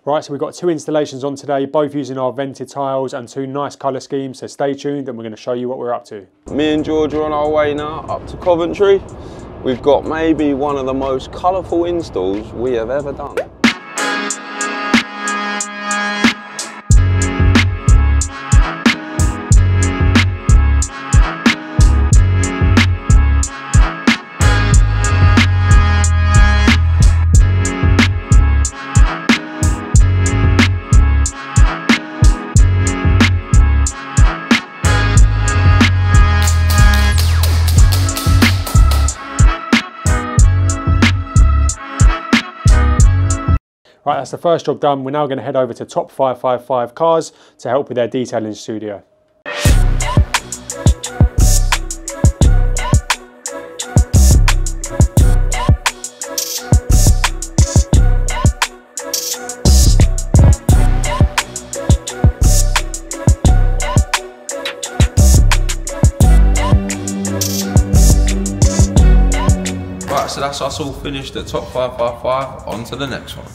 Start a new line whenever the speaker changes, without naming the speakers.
Right, so we've got 2 installations on today, both using our vented tiles and 2 nice colour schemes, so stay tuned and we're going to show you what we're up to.
Me and George are on our way now up to Coventry. We've got maybe one of the most colourful installs we have ever done.
Right, that's the first job done. We're now going to head over to Top 555 Cars to help with their detailing studio.
Right, so that's us all finished at Top 555, on to the next one.